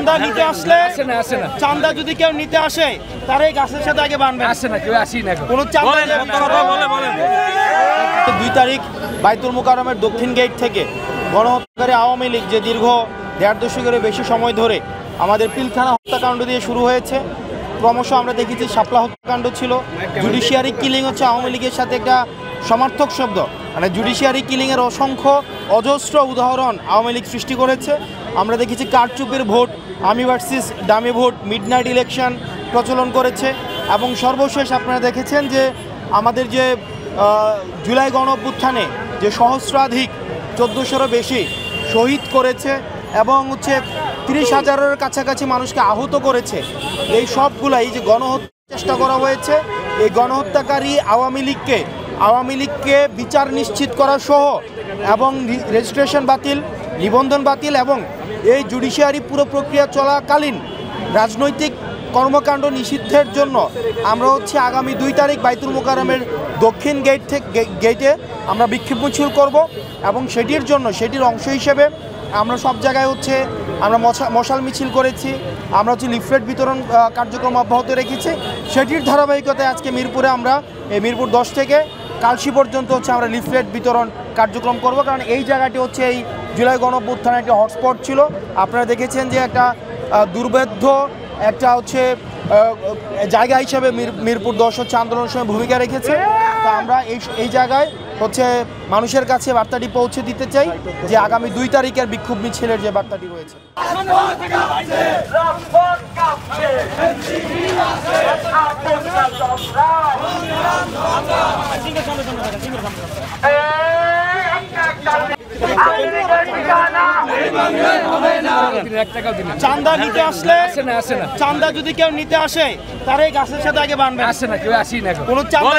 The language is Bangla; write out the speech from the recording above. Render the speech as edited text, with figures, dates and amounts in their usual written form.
চাঁদা নিতে আসলে আসে না। চাঁদা যদি কেউ নিতে আসে তারা এই গাছের সাথে আগে বানবে, আসে না, কেউ আসি না। কোনো চাঁদা 2 তারিখ বাইতুল মোকাররমের দক্ষিণ গেট থেকে গণহত্যাকারী আওয়ামী লীগ যে দীর্ঘ 1.5 দশকেরও বেশি সময় ধরে আমাদের পিলখানা হত্যাকাণ্ড দিয়ে শুরু হয়েছে, ক্রমশ আমরা দেখেছি শাপলা হত্যাকাণ্ড ছিল, জুডিশিয়ারি কিলিং হচ্ছে আওয়ামী লীগের সাথে একটা সমার্থক শব্দ। মানে জুডিশিয়ারি কিলিংয়ের অসংখ্য অজস্র উদাহরণ আওয়ামী লীগ সৃষ্টি করেছে। আমরা দেখেছি কারচুপির ভোট, আমি versus dummy vote, midnight election প্রচলন করেছে এবং সর্বশেষ আপনারা দেখেছেন যে আমাদের যে জুলাই গণঅভ্যুত্থানে যে সহস্রাধিক 1400-এরও বেশি শহীদ করেছে এবং হচ্ছে 30,000-এর কাছাকাছি মানুষকে আহত করেছে। এই সবগুলাই যে গণহত্যার চেষ্টা করা হয়েছে, এই গণহত্যাকারী আওয়ামী লীগকে বিচার নিশ্চিত করা সহ এবং রেজিস্ট্রেশন বাতিল, নিবন্ধন বাতিল এবং এই জুডিশিয়ারি পুরো প্রক্রিয়া চলাকালীন রাজনৈতিক কর্মকাণ্ড নিষিদ্ধের জন্য আমরা হচ্ছে আগামী 2 তারিখ বাইতুল মোকাররমের দক্ষিণ গেটে আমরা বিক্ষোভ মিছিল করব এবং সেটির অংশ হিসেবে আমরা সব জায়গায় হচ্ছে আমরা মশাল মিছিল করেছি, আমরা হচ্ছে লিফলেট বিতরণ কার্যক্রম অব্যাহত রেখেছি। সেটির ধারাবাহিকতায় আজকে মিরপুরে আমরা মিরপুর 10 থেকে কালশি পর্যন্ত হচ্ছে আমরা লিফলেট বিতরণ কার্যক্রম করব, কারণ এই জায়গাটি হচ্ছে এই জুলাই গণঅভ্যুত্থানের একটা হটস্পট ছিল। আপনারা দেখেছেন যে একটা দুর্ভেদ্য একটা হচ্ছে জায়গা হিসেবে মিরপুর 10 হচ্ছে আন্দোলনের সময় ভূমিকা রেখেছে। তো আমরা এই জায়গায় হচ্ছে মানুষের কাছে বার্তাটি পৌঁছে দিতে চাই যে আগামী 2 তারিখের বিক্ষোভ মিছিলের যে বার্তাটি রয়েছে। চাঁদা নিতে আসলে আসে না। চাঁদা যদি কেউ নিতে আসে তারা এই গাছের সাথে আগে বানবে, আসে না, কেউ আসি না। কোনো চাঁদা